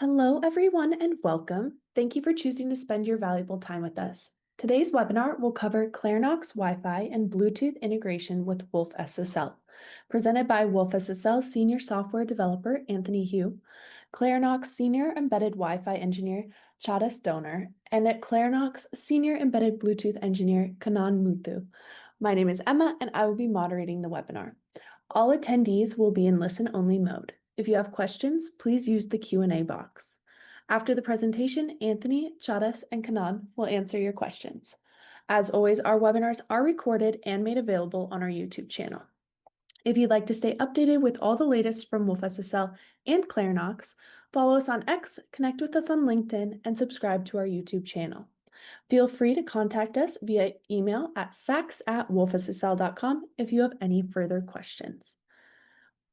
Hello, everyone, and welcome. Thank you for choosing to spend your valuable time with us. Today's webinar will cover Clarinox Wi-Fi and Bluetooth integration with wolfSSL, presented by wolfSSL Senior Software Developer Anthony Hu, Clarinox Senior Embedded Wi-Fi Engineer Chada Stoner, and at Clarinox Senior Embedded Bluetooth Engineer Kanan Muthu. My name is Emma, and I will be moderating the webinar. All attendees will be in listen-only mode. If you have questions, please use the Q&A box. After the presentation, Anthony, Chadas, and Kanan will answer your questions. As always, our webinars are recorded and made available on our YouTube channel. If you'd like to stay updated with all the latest from wolfSSL and Clarinox, follow us on X, connect with us on LinkedIn, and subscribe to our YouTube channel. Feel free to contact us via email at facts@wolfssl.com if you have any further questions.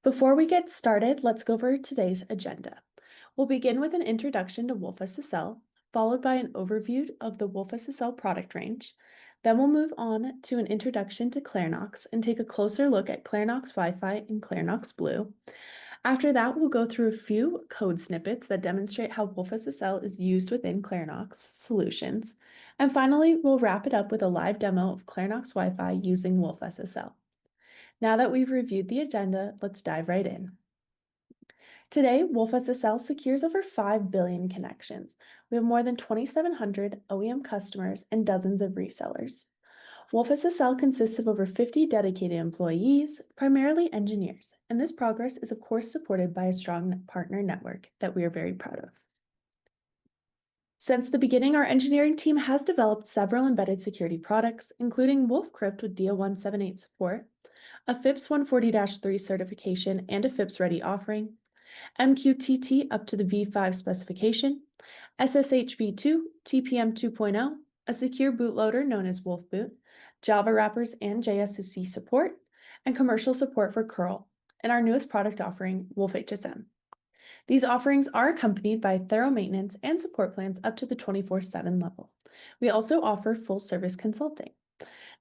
Before we get started, let's go over today's agenda. We'll begin with an introduction to wolfSSL, followed by an overview of the wolfSSL product range. Then we'll move on to an introduction to Clarinox and take a closer look at Clarinox Wi-Fi and Clarinox Blue. After that, we'll go through a few code snippets that demonstrate how wolfSSL is used within Clarinox solutions. And finally, we'll wrap it up with a live demo of Clarinox Wi-Fi using wolfSSL. Now that we've reviewed the agenda, let's dive right in. Today, wolfSSL secures over 5 billion connections. We have more than 2,700 OEM customers and dozens of resellers. wolfSSL consists of over 50 dedicated employees, primarily engineers, and this progress is of course supported by a strong partner network that we are very proud of. Since the beginning, our engineering team has developed several embedded security products, including WolfCrypt with DO178 support, a FIPS 140-3 certification and a FIPS-ready offering, MQTT up to the V5 specification, SSH v2, TPM 2.0, a secure bootloader known as WolfBoot, Java wrappers and JSC support, and commercial support for curl, and our newest product offering, wolfHSM. These offerings are accompanied by thorough maintenance and support plans up to the 24/7 level. We also offer full service consulting.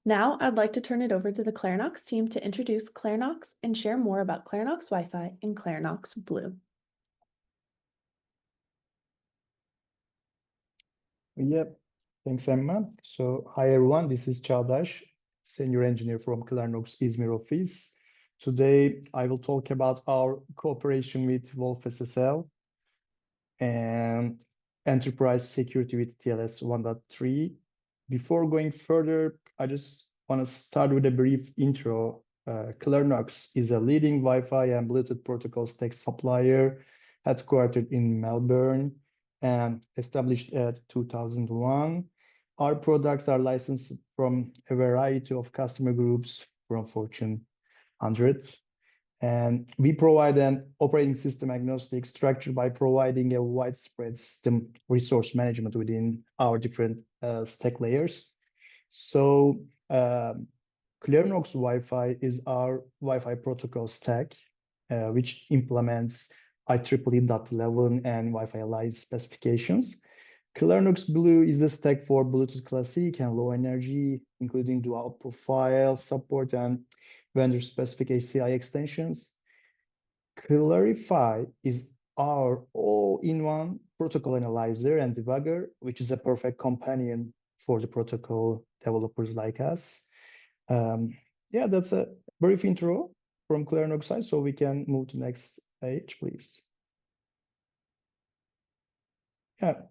Now, I'd like to turn it over to the Clarinox team to introduce Clarinox and share more about Clarinox Wi-Fi and Clarinox Blue. Yep, thanks, Emma. So, hi everyone, this is Çağdaş, Senior Engineer from Clarinox İzmir office. Today, I will talk about our cooperation with wolfSSL and enterprise security with TLS 1.3. Before going further, I just want to start with a brief intro. Clarinox is a leading Wi-Fi and Bluetooth protocol stack supplier headquartered in Melbourne and established at 2001. Our products are licensed from a variety of customer groups from Fortune 100. And we provide an operating system agnostic structure by providing a widespread system resource management within our different stack layers. So Clarinox Wi-Fi is our Wi-Fi protocol stack, which implements IEEE.11 and Wi-Fi Alliance specifications. Clarinox Blue is a stack for Bluetooth Classic and low energy, including dual profile support and vendor-specific ACI extensions. Clarify is our all-in-one protocol analyzer and debugger, which is a perfect companion for the protocol developers like us. Yeah, that's a brief intro from Clarinox side, so we can move to next page, please. Yeah.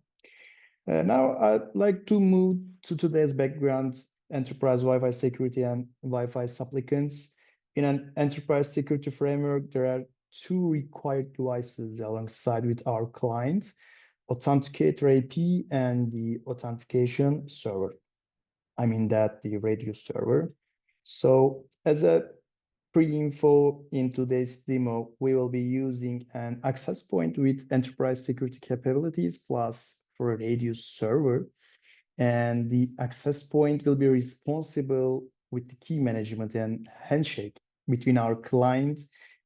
Now I'd like to move to today's background, enterprise Wi-Fi security and Wi-Fi supplicants. In an enterprise security framework, there are two required devices alongside with our client, Authenticator AP and the authentication server. I mean that the radio server. So as a pre-info in today's demo, we will be using an access point with enterprise security capabilities plus for a radio server. And the access point will be responsible with the key management and handshake between our client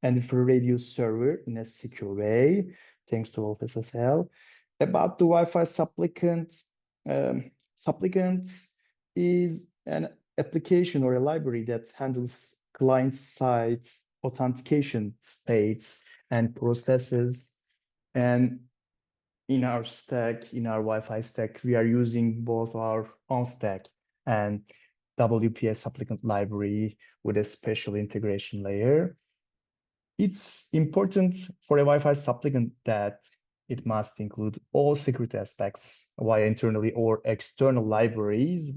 and the radio server in a secure way, thanks to wolfSSL. About the Wi-Fi supplicant, supplicant is an application or a library that handles client-side authentication states and processes. And in our stack, in our Wi-Fi stack, we are using both our own stack and WPA Supplicant library with a special integration layer. It's important for a Wi-Fi supplicant that it must include all security aspects via internally or external libraries.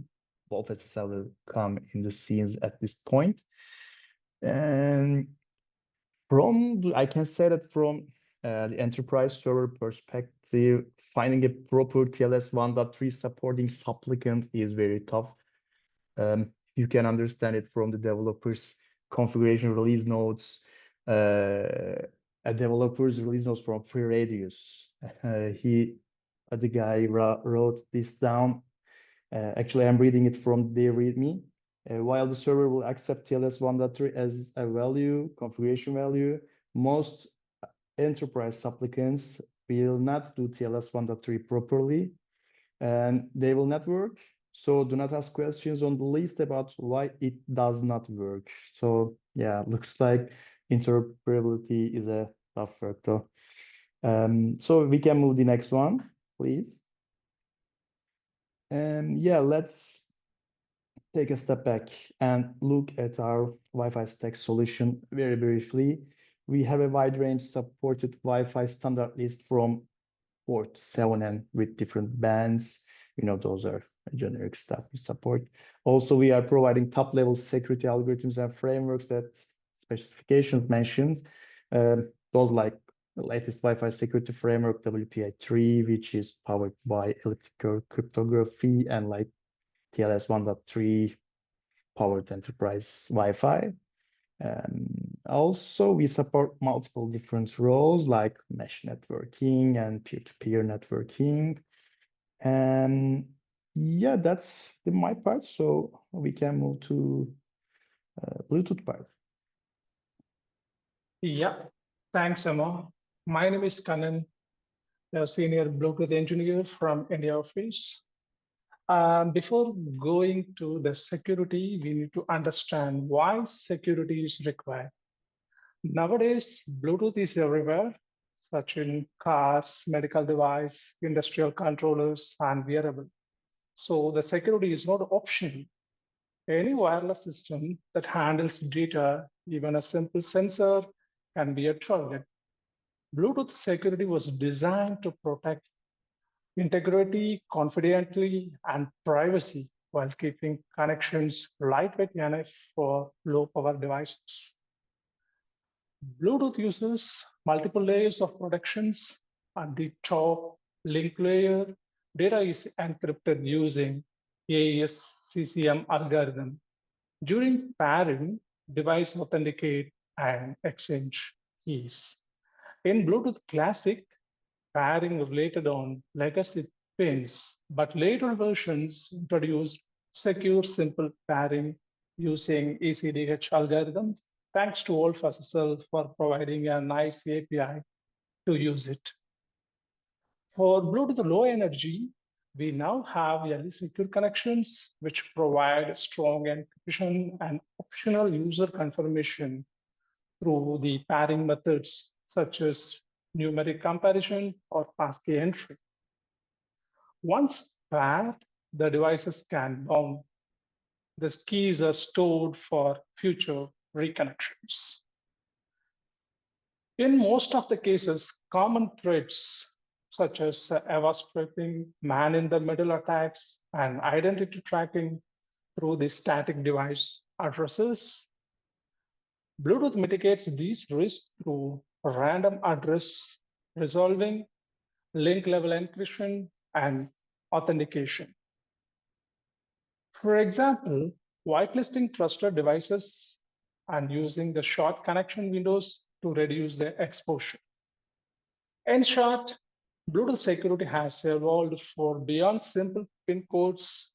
wolfSSL will come in the scenes at this point. And I can say that from the enterprise server perspective, finding a proper TLS 1.3 supporting supplicant is very tough. You can understand it from the developers' configuration release notes, a developer's release notes from FreeRadius. The guy wrote this down. Actually, I'm reading it from their README. While the server will accept TLS 1.3 as a value, configuration value, most enterprise supplicants will not do TLS 1.3 properly, and they will not work. So do not ask questions on the list about why it does not work. So yeah, looks like interoperability is a tough factor. So we can move the next one, please. Yeah, let's take a step back and look at our Wi-Fi stack solution very briefly. We have a wide range supported Wi-Fi standard list from 4 to 7 and with different bands. You know, those are generic stuff we support. Also, we are providing top-level security algorithms and frameworks that specifications mentioned. Those like the latest Wi-Fi security framework, WPA 3, which is powered by elliptical cryptography, and like TLS 1.3 powered enterprise Wi-Fi. Also, we support multiple different roles like mesh networking and peer-to-peer networking. And yeah, that's my part. So we can move to Bluetooth part. Yeah, thanks, Emma. My name is Kanan, a senior Bluetooth engineer from India office. Before going to the security, we need to understand why security is required. Nowadays, Bluetooth is everywhere, such in cars, medical device, industrial controllers, and wearable. So the security is not optional. Any wireless system that handles data, even a simple sensor, can be a target. Bluetooth security was designed to protect integrity, confidentiality, and privacy while keeping connections lightweight enough for low-power devices. Bluetooth uses multiple layers of protections. At the top link layer, data is encrypted using AES CCM algorithm. During pairing, device authenticate and exchange keys. In Bluetooth Classic, pairing related on legacy pins, but later versions introduced secure simple pairing using ECDH algorithm. Thanks to wolfSSL for providing a nice API to use it. For Bluetooth Low Energy, we now have highly secure connections which provide strong encryption and optional user confirmation through the pairing methods such as numeric comparison or passkey entry. Once paired, the devices can bound. The keys are stored for future reconnections. In most of the cases, common threats such as EVA stripping, man-in-the-middle attacks, and identity tracking through the static device addresses. Bluetooth mitigates these risks through random address resolving, link-level encryption, and authentication. For example, whitelisting trusted devices and using the short connection windows to reduce their exposure. In short, Bluetooth security has evolved for beyond simple PIN codes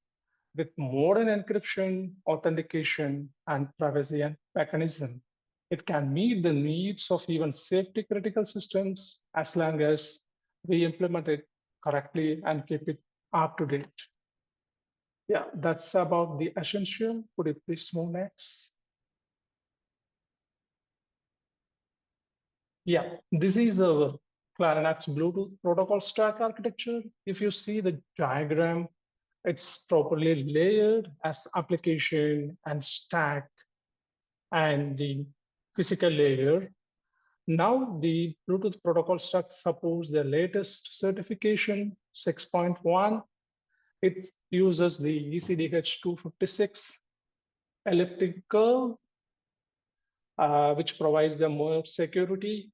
with modern encryption, authentication, and privacy mechanism. It can meet the needs of even safety critical systems as long as we implement it correctly and keep it up to date. Yeah, that's about the essential. Could you please move next? Yeah, this is our Clarinox Bluetooth protocol stack architecture. If you see the diagram, it's properly layered as application and stack and the physical layer. Now the Bluetooth protocol stack supports the latest certification 6.1. It uses the ECDH 256 elliptic curve, which provides the more security.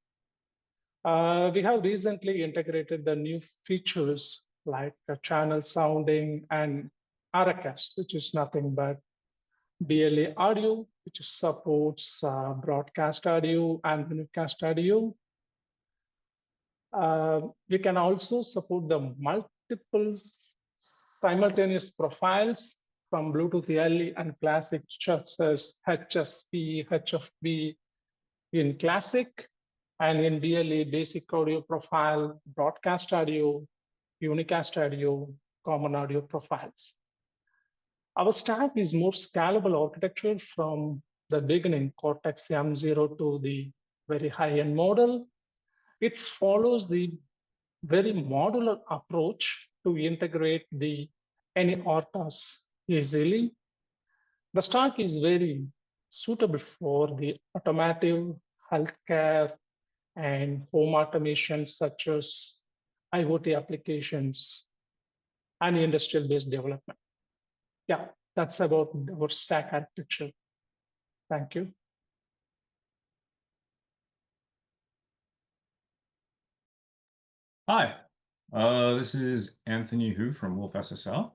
We have recently integrated the new features like channel sounding and Aracast, which is nothing but BLA audio, which supports broadcast audio and unicast audio. We can also support the multiple simultaneous profiles from Bluetooth LE and Classic, such as HSP, HFB in Classic, and in BLE, basic audio profile, broadcast audio, unicast audio, common audio profiles. Our stack is more scalable architecture from the beginning, Cortex M0 to the very high-end model. It follows the very modular approach to integrate any ORTAs easily. The stack is very suitable for the automotive, healthcare, and home automation such as IoT applications and industrial-based development. Yeah, that's about our stack architecture. Thank you. Hi, this is Anthony Hu from wolfSSL.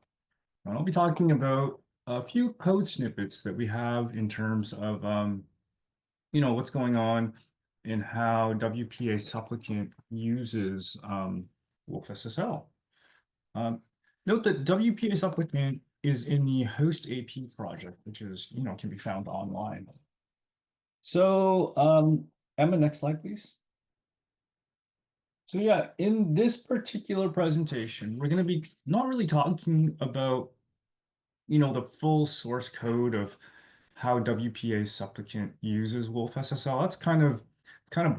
And I'll be talking about a few code snippets that we have in terms of, what's going on in how WPA Supplicant uses wolfSSL. Note that WPA Supplicant is in the host AP project, which is, can be found online. So, Emma, next slide, please. So yeah, in this particular presentation, we're going to be not really talking about, the full source code of how WPA Supplicant uses wolfSSL. That's kind of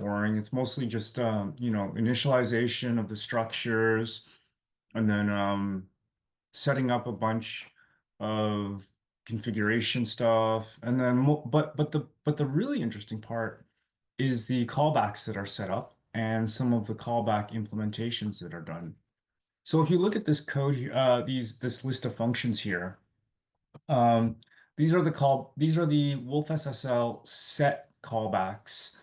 boring. It's mostly just, initialization of the structures and then setting up a bunch of configuration stuff. And then, but the really interesting part is the callbacks that are set up and some of the callback implementations that are done. So if you look at this code here, this list of functions here, these are the wolfSSL set callbacks,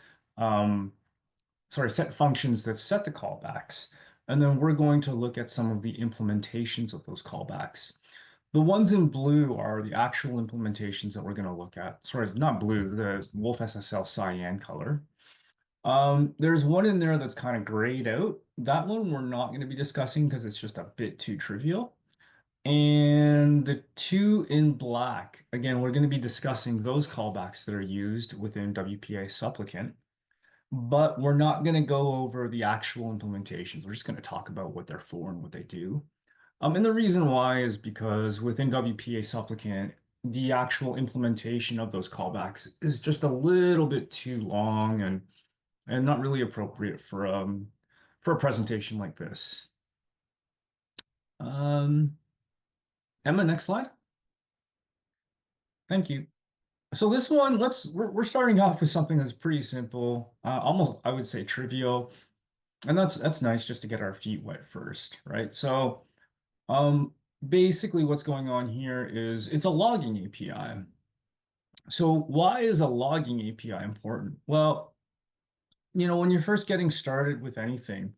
set functions that set the callbacks. And then we're going to look at some of the implementations of those callbacks. The ones in blue are the actual implementations that we're going to look at. Sorry, not blue, the wolfSSL cyan color. There's one in there that's kind of grayed out. That one we're not going to be discussing because it's just a bit too trivial. And the two in black, again, we're going to be discussing those callbacks that are used within WPA Supplicant, but we're not going to go over the actual implementations. We're just going to talk about what they're for and what they do. And the reason why is because within WPA Supplicant, the actual implementation of those callbacks is just a little bit too long and not really appropriate for a presentation like this. Emma, next slide. Thank you. So this one, we're starting off with something that's pretty simple, almost I would say trivial, and that's nice just to get our feet wet first, right? So basically what's going on here is it's a logging API. So why is a logging API important? Well, when you're first getting started with anything,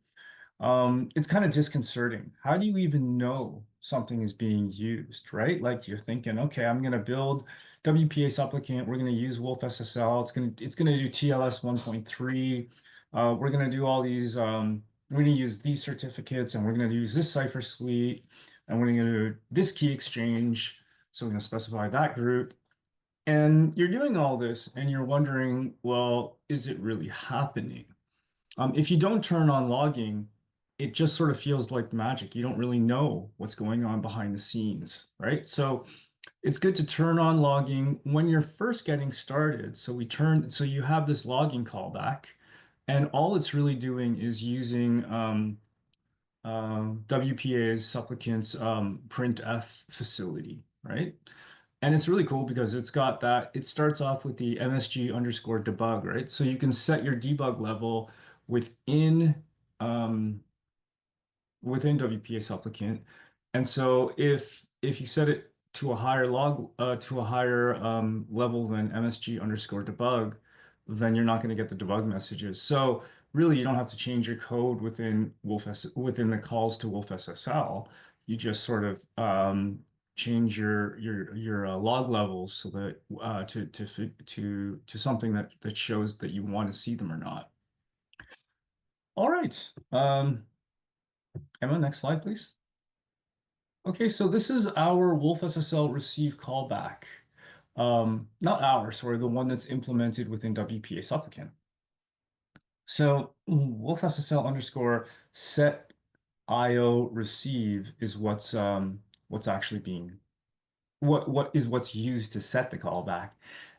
it's kind of disconcerting. How do you even know something is being used, right? Like you're thinking, okay, I'm going to build WPA Supplicant. We're going to use wolfSSL. It's going to do TLS 1.3. We're going to do all these. We're going to use these certificates, and we're going to use this cipher suite, and we're going to do this key exchange. So we're going to specify that group. And you're doing all this, and you're wondering, well, is it really happening? If you don't turn on logging, it just sort of feels like magic. You don't really know what's going on behind the scenes, right? So it's good to turn on logging when you're first getting started. So you have this logging callback, And all it's really doing is using WPA's Supplicant's printf facility, right? And it's really cool because it's got that, it starts off with the MSG_debug, right? So you can set your debug level within within WPA Supplicant. And so if you set it to a higher level than MSG_debug, then you're not going to get the debug messages. So really, you don't have to change your code within within the calls to wolfSSL. You just sort of change your log levels so that to something that shows that you want to see them or not. All right. Emma, next slide, please. Okay, so this is our wolfSSL receive callback. Not ours, sorry, the one that's implemented within WPA Supplicant. So wolfSSL underscore set IO receive is what's actually being what's used to set the callback.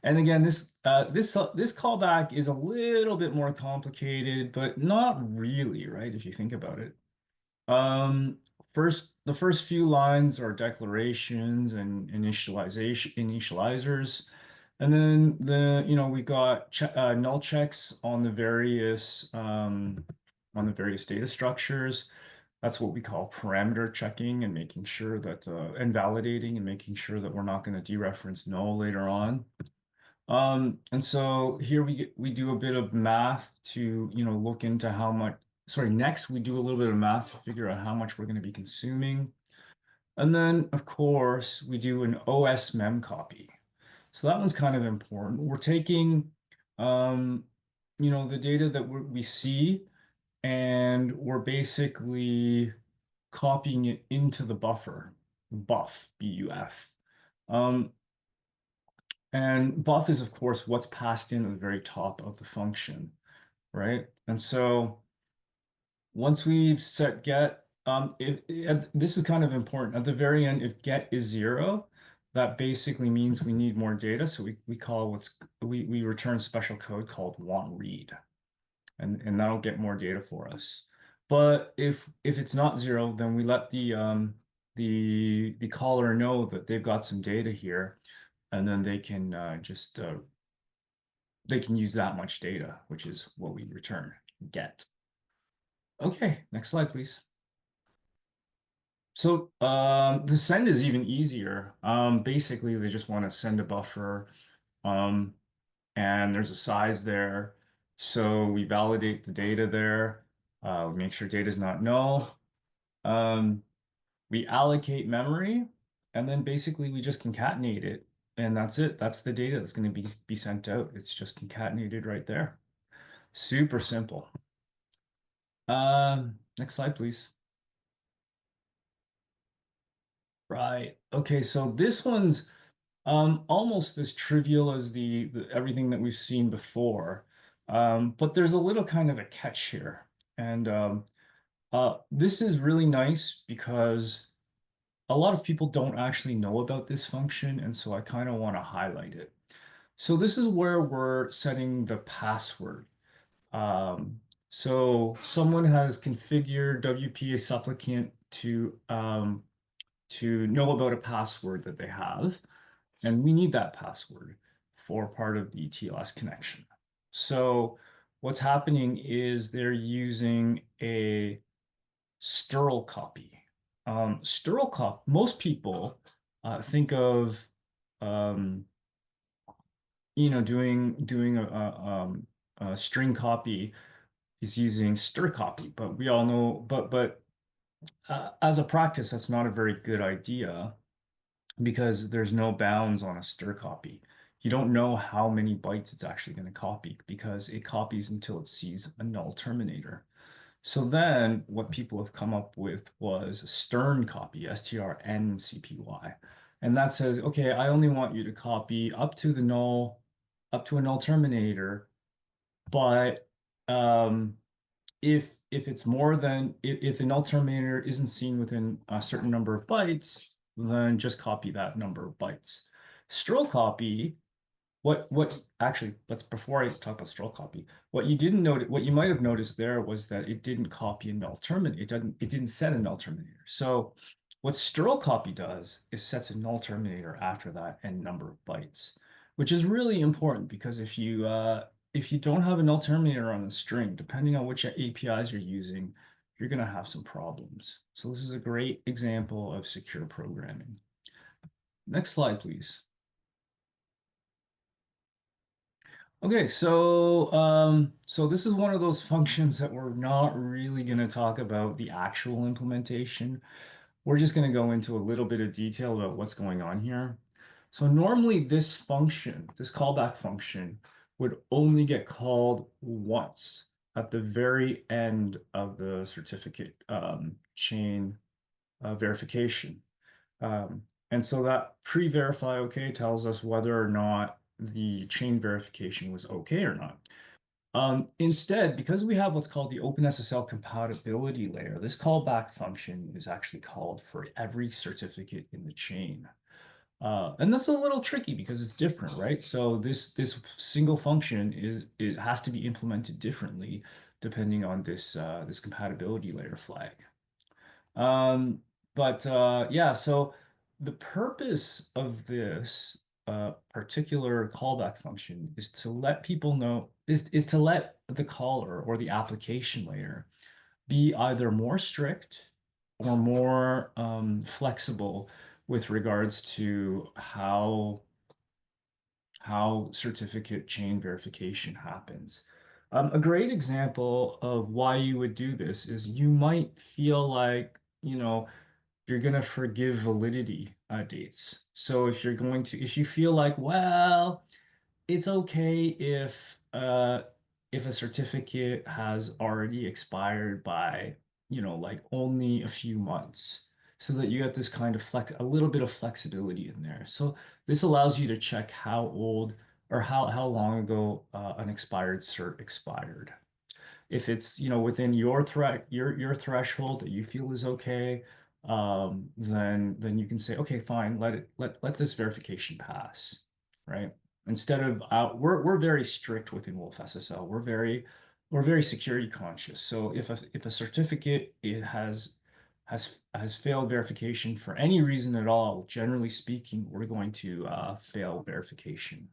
And again, this callback is a little bit more complicated, but not really, right? If you think about it. The first few lines are declarations and initializers, and then we got null checks on the various data structures. That's what we call parameter checking and making sure that and validating and making sure that we're not going to dereference null later on. And so here we do a bit of math to look into how much. Sorry, next we do a little bit of math to figure out how much we're going to be consuming. And then, of course, we do an OS mem copy. So that one's kind of important. We're taking, the data that we see, and we're basically copying it into the buffer, buff, B-U-F. And buff is, of course, what's passed in at the very top of the function, right? And so once we've set get, this is kind of important. At the very end, if get is 0, that basically means we need more data. So we call we return special code called want read, and that'll get more data for us. But if it's not 0, then we let the caller know that they've got some data here, and then they can they can use that much data, which is what we return, get. Okay, next slide, please. So the send is even easier. Basically, they just want to send a buffer, and there's a size there. So we validate the data there. We make sure data is not null. We allocate memory, and then basically we just concatenate it, and that's it. That's the data that's going to be sent out. It's just concatenated right there. Super simple. Next slide, please. Right. Okay, so this one's almost as trivial as the everything that we've seen before. But there's a little kind of a catch here. And this is really nice because a lot of people don't actually know about this function, and so I kind of want to highlight it. So this is where we're setting the password. So someone has configured WPA Supplicant to know about a password that they have, and we need that password for part of the TLS connection. So what's happening is they're using a Sterl copy. Sterl copy, most people think of doing a string copy is using strcpy, but we all know, but as a practice, that's not a very good idea because there's no bounds on a strcpy. You don't know how many bytes it's actually going to copy because it copies until it sees a null terminator. So then what people have come up with was a stern copy, strncpy. And that says, okay, I only want you to copy up to a null terminator, but if it's more than, if the null terminator isn't seen within a certain number of bytes, then just copy that number of bytes. Sterl copy what actually, before I talk about stroll copy, what you didn't notice, what you might have noticed there was that it didn't copy a null terminator. It didn't set a null terminator. So what stroll copy does is sets a null terminator after that and number of bytes, which is really important because if you don't have a null terminator on a string, depending on which APIs you're using, you're going to have some problems. So this is a great example of secure programming. Next slide, please. Okay, so this is one of those functions that we're not really going to talk about the actual implementation. We're just going to go into a little bit of detail about what's going on here. So normally this function, this callback function, would only get called once at the very end of the certificate chain verification. And so that pre-verify OK tells us whether or not the chain verification was OK or not. Instead, because we have what's called the OpenSSL compatibility layer, this callback function is actually called for every certificate in the chain. And that's a little tricky because it's different, right? So this single function it has to be implemented differently depending on this this compatibility layer flag. Yeah, so the purpose of this particular callback function is to let people know, is to let the caller or the application layer be either more strict or more flexible with regards to how certificate chain verification happens. A great example of why you would do this is you might feel like, you're going to forgive validity dates. So if you feel like, well, it's okay if a certificate has already expired by, like only a few months, so that you get this kind of a little bit of flexibility in there. So this allows you to check how old or how long ago an expired cert expired. If it's within your threshold that you feel is okay, then you can say, okay, fine, let this verification pass, right? Instead of we're very strict within wolfSSL. We're very security conscious. So if a certificate has failed verification for any reason at all, generally speaking, we're going to fail verification,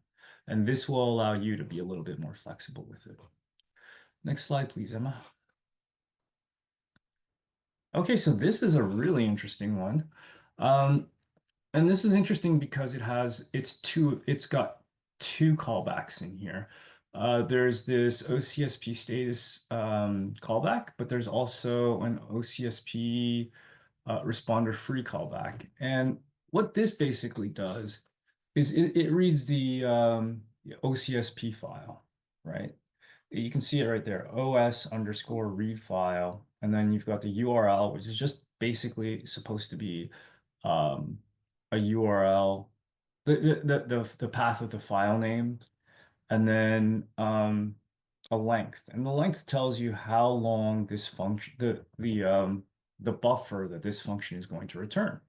and this will allow you to be a little bit more flexible with it. Next slide, please, Emma. Okay, so this is a really interesting one. And this is interesting because it's got two callbacks in here. There's this OCSP status callback, but there's also an OCSP responder free callback. And what this basically does is it reads the OCSP file, right? You can see it right there, os_read file, and then you've got the URL, which is just basically supposed to be a URL, the path of the file name, and then a length, and the length tells you how long this function, the buffer that this function is going to return.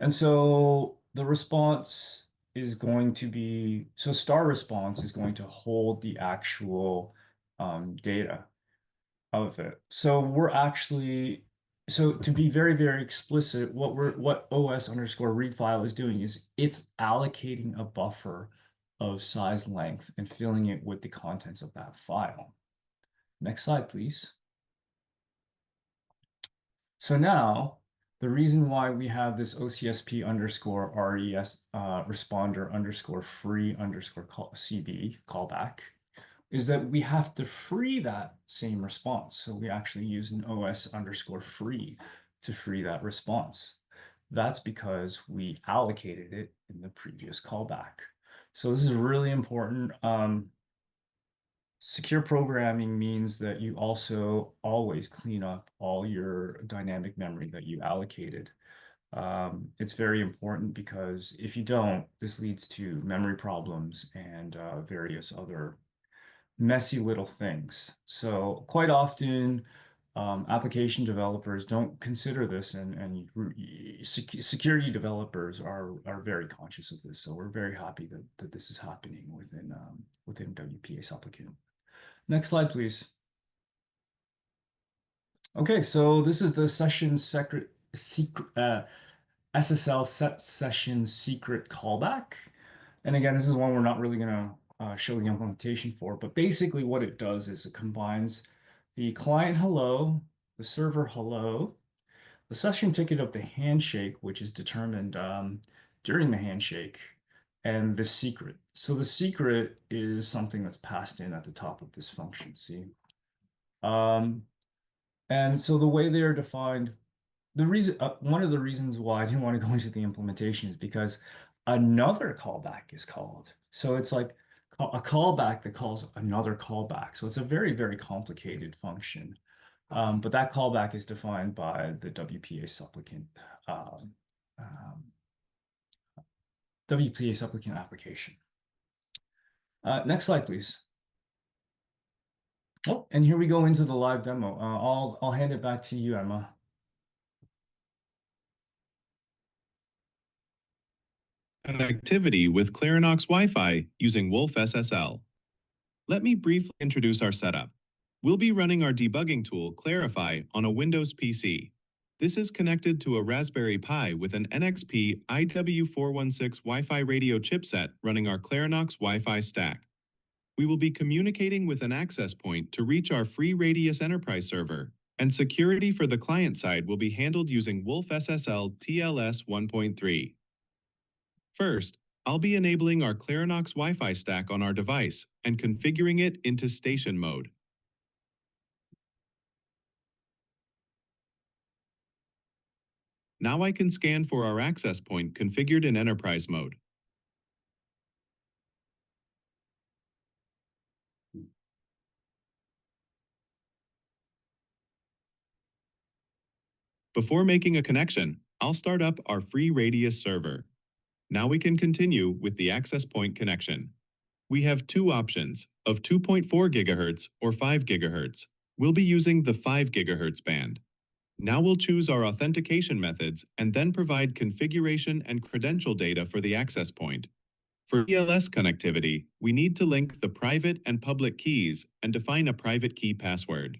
And so the response is going to be, so star response is going to hold the actual data of it. So to be very, very explicit, what os_read file is doing is it's allocating a buffer of size length and filling it with the contents of that file. Next slide, please. So now, the reason why we have this OCSP_RES responder_free_CB callback is that we have to free that same response. So we actually use an OS_free to free that response. That's because we allocated it in the previous callback. So this is really important. Secure programming means that you also always clean up all your dynamic memory that you allocated. It's very important because if you don't, this leads to memory problems and various other messy little things. So quite often, application developers don't consider this, and security developers are very conscious of this. So we're very happy that this is happening within WPA Supplicant. Next slide, please. Okay, so this is the session SSL set session secret callback. And again, this is one we're not really going to show the implementation for, but basically what it does is it combines the client hello, the server hello, the session ticket of the handshake, which is determined during the handshake, and the secret. So the secret is something that's passed in at the top of this function, see? And so the way they are defined, one of the reasons why I didn't want to go into the implementation is because another callback is called. So it's like a callback that calls another callback. So it's a very, very complicated function. But that callback is defined by the WPA Supplicant WPA Supplicant application. Next slide, please. Oh, and here we go into the live demo. I'll hand it back to you, Emma. Connectivity with Clarinox Wi-Fi using wolfSSL. Let me briefly introduce our setup. We'll be running our debugging tool, Clarify, on a Windows PC. This is connected to a Raspberry Pi with an NXP IW416 Wi-Fi radio chipset running our Clarinox Wi-Fi stack. We will be communicating with an access point to reach our free Radius Enterprise server, and security for the client side will be handled using wolfSSL TLS 1.3. First, I'll be enabling our Clarinox Wi-Fi stack on our device and configuring it into station mode. Now I can scan for our access point configured in enterprise mode. Before making a connection, I'll start up our free Radius server. Now we can continue with the access point connection. We have two options of 2.4 GHz or 5 GHz. We'll be using the 5 GHz band. Now we'll choose our authentication methods and then provide configuration and credential data for the access point. For TLS connectivity, we need to link the private and public keys and define a private key password.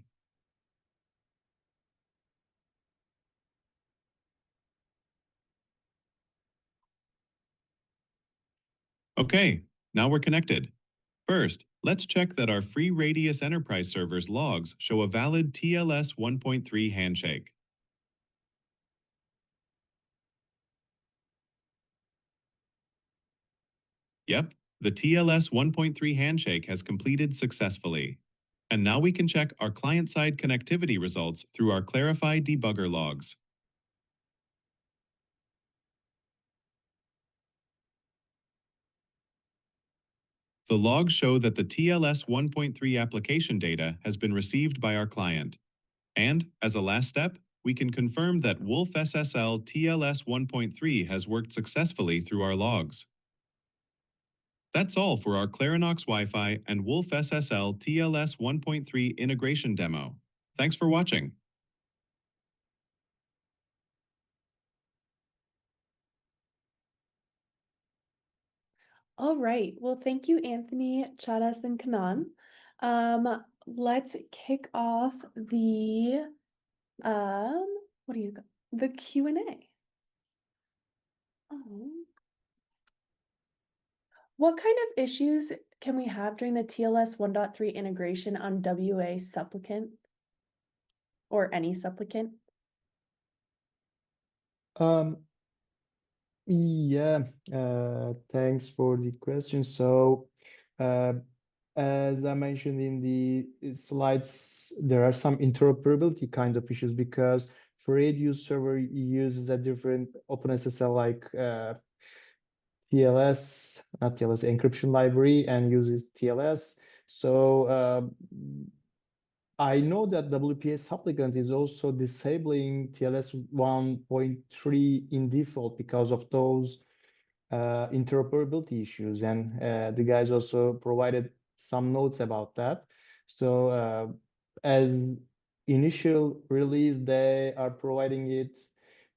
Okay, now we're connected. First, let's check that our free Radius Enterprise server's logs show a valid TLS 1.3 handshake. Yep, the TLS 1.3 handshake has completed successfully. And now we can check our client-side connectivity results through our Clarify debugger logs. The logs show that the TLS 1.3 application data has been received by our client. And, as a last step, we can confirm that wolfSSL TLS 1.3 has worked successfully through our logs. That's all for our Clarinox Wi-Fi and wolfSSL TLS 1.3 integration demo. Thanks for watching. All right. Well, thank you, Anthony, Chadas, and Kanan. Let's kick off the the Q&A. What kind of issues can we have during the TLS 1.3 integration on WPA Supplicant or any supplicant? Yeah, thanks for the question. So, as I mentioned in the slides, there are some interoperability kind of issues because for Radius server uses a different OpenSSL like TLS, not TLS, encryption library and uses TLS. So I know that WPA Supplicant is also disabling TLS 1.3 in default because of those interoperability issues. And the guys also provided some notes about that. So as initial release, they are providing it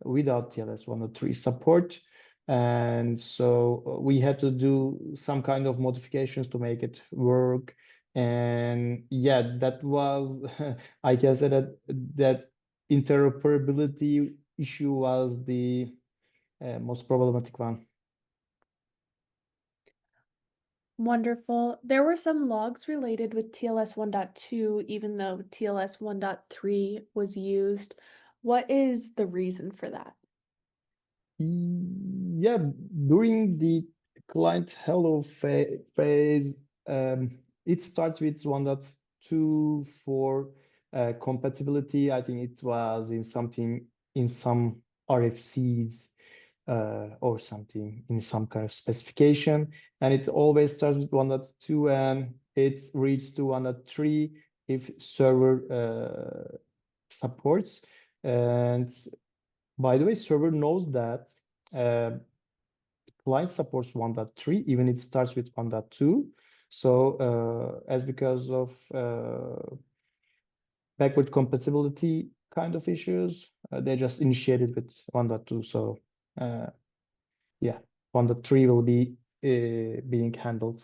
without TLS 103 support. And so we had to do some kind of modifications to make it work. And yeah, that was, I can say that interoperability issue was the most problematic one. Wonderful. There were some logs related with TLS 1.2, even though TLS 1.3 was used. What is the reason for that? Yeah, during the client hello phase, it starts with 1.2 for compatibility. I think it was in some RFCs or something in some kind of specification, and it always starts with 1.2 and it reaches to 1.3 if server supports. And by the way, server knows that client supports 1.3, even it starts with 1.2. So as because of backward compatibility kind of issues, they just initiated with 1.2. So yeah, 1.3 will be being handled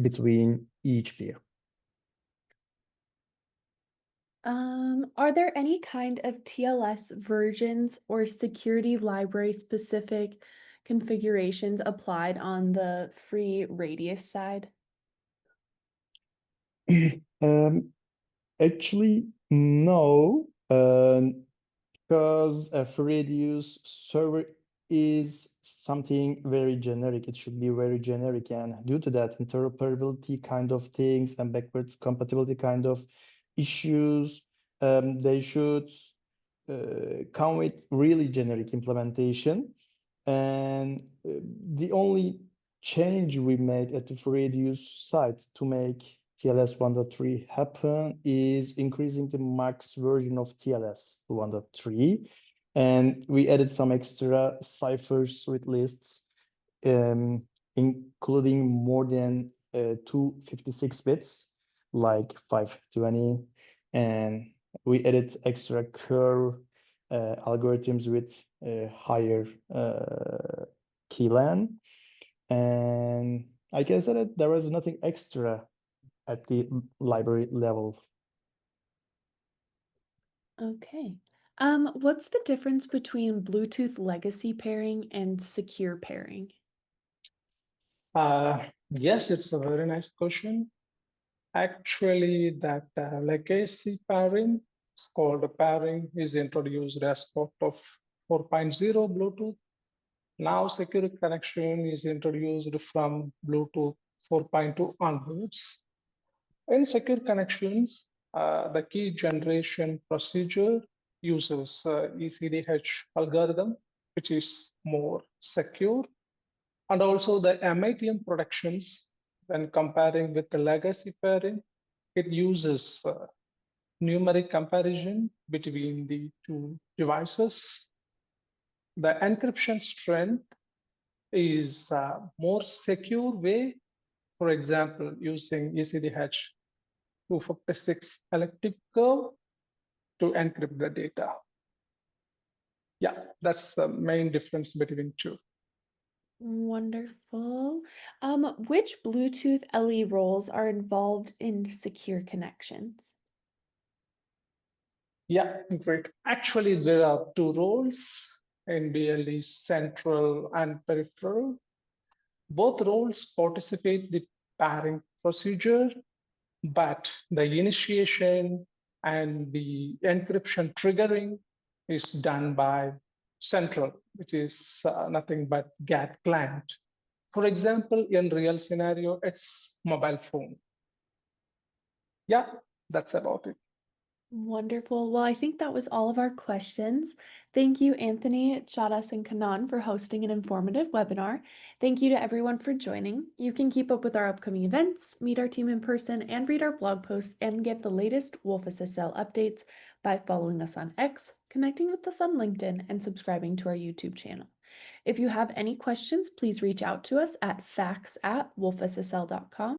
between each peer. Are there any kind of TLS versions or security library specific configurations applied on the free radius side? Actually, no, because a radius server is something very generic. It should be very generic, and due to that, interoperability kind of things and backward compatibility kind of issues, they should come with really generic implementation. And the only change we made at the radius side to make TLS 1.3 happen is increasing the max version of TLS 1.3. And we added some extra ciphers with lists, including more than 256 bits, like 520. And we added extra curve algorithms with higher key length. And I can say that there was nothing extra at the library level. Okay. What's the difference between Bluetooth legacy pairing and secure pairing? Yes, it's a very nice question. Actually, that legacy pairing, it's called a pairing, is introduced as part of 4.0 Bluetooth. Now secure connection is introduced from Bluetooth 4.2 onwards. In secure connections, the key generation procedure uses ECDH algorithm, which is more secure. And also the MITM protections, when comparing with the legacy pairing, it uses numeric comparison between the two devices. The encryption strength is a more secure way, for example, using ECDH 256 elliptic curve to encrypt the data. Yeah, that's the main difference between two. Wonderful. Which Bluetooth LE roles are involved in secure connections? Yeah, great. Actually, there are two roles in BLE, central and peripheral. Both roles participate the pairing procedure, but the initiation and the encryption triggering is done by central, which is nothing but GAT client. For example, in real scenario, it's mobile phone. Yeah, that's about it. Wonderful. Well, I think that was all of our questions. Thank you, Anthony, Chadas, and Kanan for hosting an informative webinar. Thank you to everyone for joining. You can keep up with our upcoming events, meet our team in person, and read our blog posts and get the latest wolfSSL updates by following us on X, connecting with us on LinkedIn, and subscribing to our YouTube channel. If you have any questions, please reach out to us at facts@wolfSSL.com.